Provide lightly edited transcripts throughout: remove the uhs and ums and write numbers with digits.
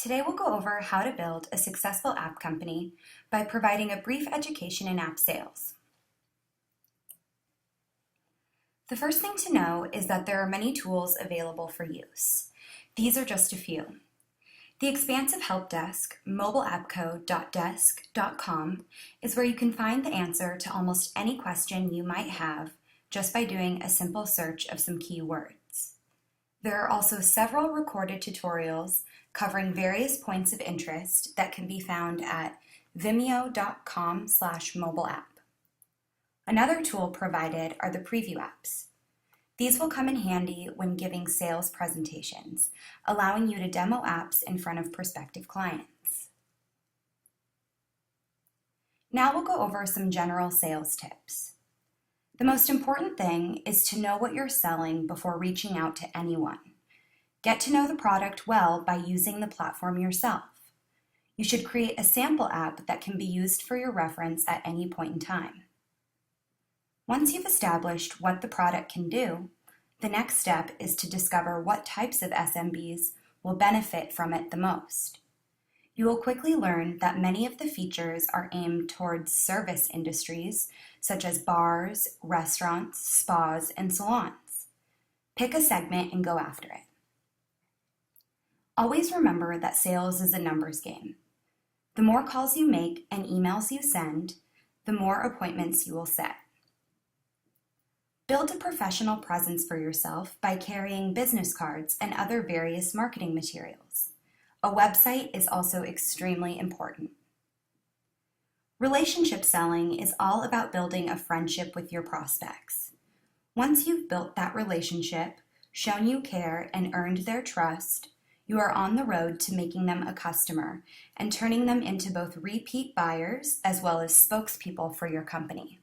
Today we'll go over how to build a successful app company by providing a brief education in app sales. The first thing to know is that there are many tools available for use. These are just a few. The expansive help desk, mobileappco.desk.com, is where you can find the answer to almost any question you might have just by doing a simple search of some keywords. There are also several recorded tutorials covering various points of interest that can be found at vimeo.com/mobileapp. Another tool provided are the preview apps. These will come in handy when giving sales presentations, allowing you to demo apps in front of prospective clients. Now we'll go over some general sales tips. The most important thing is to know what you're selling before reaching out to anyone. Get to know the product well by using the platform yourself. You should create a sample app that can be used for your reference at any point in time. Once you've established what the product can do, the next step is to discover what types of SMBs will benefit from it the most. You will quickly learn that many of the features are aimed towards service industries such as bars, restaurants, spas, and salons. Pick a segment and go after it. Always remember that sales is a numbers game. The more calls you make and emails you send, the more appointments you will set. Build a professional presence for yourself by carrying business cards and other various marketing materials. A website is also extremely important. Relationship selling is all about building a friendship with your prospects. Once you've built that relationship, shown you care, and earned their trust, you are on the road to making them a customer and turning them into both repeat buyers as well as spokespeople for your company.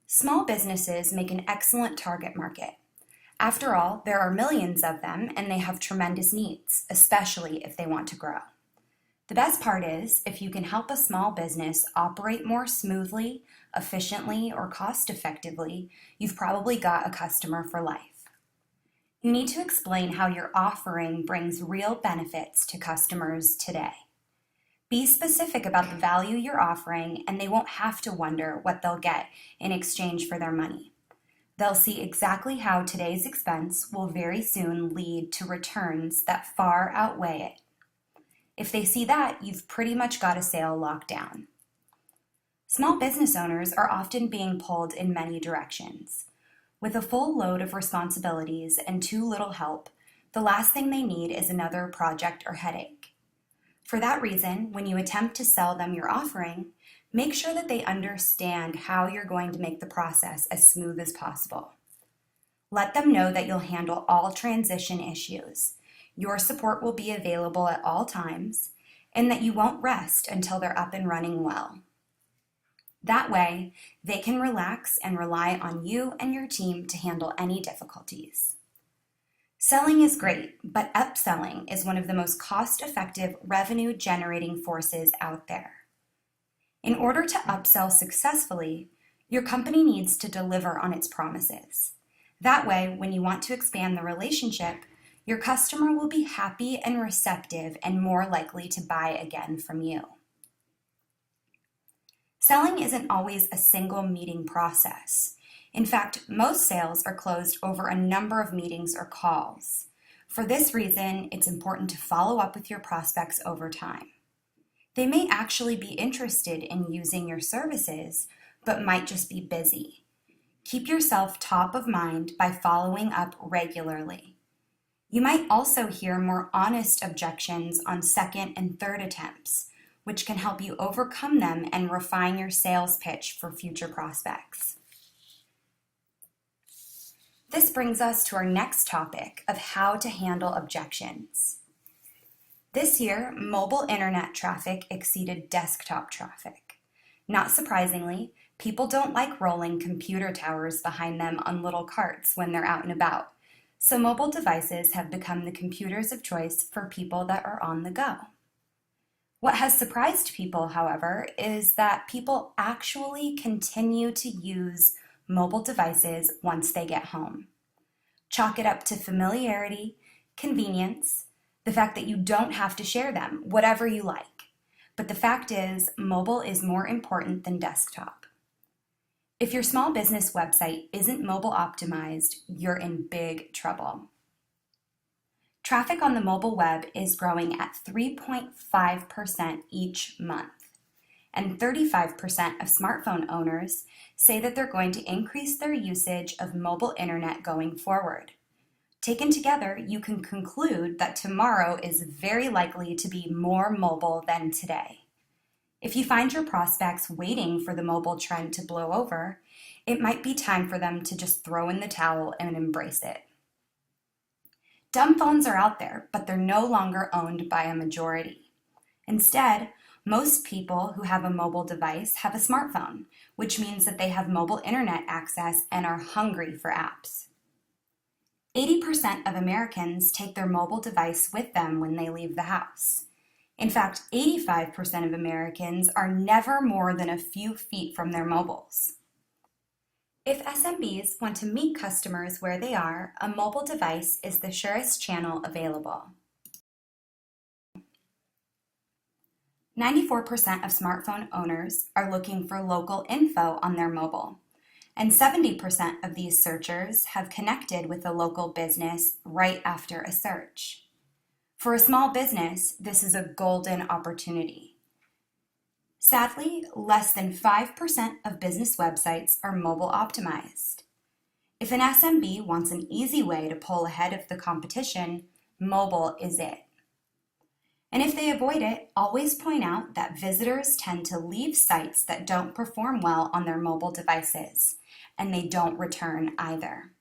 Small businesses make an excellent target market. After all, there are millions of them and they have tremendous needs, especially if they want to grow. The best part is, if you can help a small business operate more smoothly, efficiently, or cost-effectively, you've probably got a customer for life. You need to explain how your offering brings real benefits to customers today. Be specific about the value you're offering, and they won't have to wonder what they'll get in exchange for their money. They'll see exactly how today's expense will very soon lead to returns that far outweigh it. If they see that, you've pretty much got a sale locked down. Small business owners are often being pulled in many directions. With a full load of responsibilities and too little help, the last thing they need is another project or headache. For that reason, when you attempt to sell them your offering, make sure that they understand how you're going to make the process as smooth as possible. Let them know that you'll handle all transition issues, your support will be available at all times, and that you won't rest until they're up and running well. That way, they can relax and rely on you and your team to handle any difficulties. Selling is great, but upselling is one of the most cost-effective revenue-generating forces out there. In order to upsell successfully, your company needs to deliver on its promises. That way, when you want to expand the relationship, your customer will be happy and receptive and more likely to buy again from you. Selling isn't always a single meeting process. In fact, most sales are closed over a number of meetings or calls. For this reason, it's important to follow up with your prospects over time. They may actually be interested in using your services, but might just be busy. Keep yourself top of mind by following up regularly. You might also hear more honest objections on second and third attempts, which can help you overcome them and refine your sales pitch for future prospects. This brings us to our next topic of how to handle objections. This year, mobile internet traffic exceeded desktop traffic. Not surprisingly, people don't like rolling computer towers behind them on little carts when they're out and about, so mobile devices have become the computers of choice for people that are on the go. What has surprised people, however, is that people actually continue to use mobile devices once they get home. Chalk it up to familiarity, convenience, the fact that you don't have to share them, whatever you like. But the fact is, mobile is more important than desktop. If your small business website isn't mobile optimized, you're in big trouble. Traffic on the mobile web is growing at 3.5% each month, and 35% of smartphone owners say that they're going to increase their usage of mobile internet going forward. Taken together, you can conclude that tomorrow is very likely to be more mobile than today. If you find your prospects waiting for the mobile trend to blow over, it might be time for them to just throw in the towel and embrace it. Dumb phones are out there, but they're no longer owned by a majority. Instead, most people who have a mobile device have a smartphone, which means that they have mobile internet access and are hungry for apps. 80% of Americans take their mobile device with them when they leave the house. In fact, 85% of Americans are never more than a few feet from their mobiles. If SMBs want to meet customers where they are, a mobile device is the surest channel available. 94% of smartphone owners are looking for local info on their mobile, and 70% of these searchers have connected with a local business right after a search. For a small business, this is a golden opportunity. Sadly, less than 5% of business websites are mobile optimized. If an SMB wants an easy way to pull ahead of the competition, mobile is it. And if they avoid it, always point out that visitors tend to leave sites that don't perform well on their mobile devices, and they don't return either.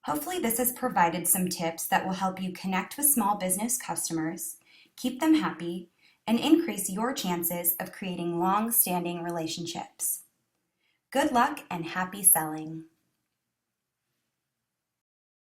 Hopefully this has provided some tips that will help you connect with small business customers, keep them happy, and increase your chances of creating long-standing relationships. Good luck and happy selling!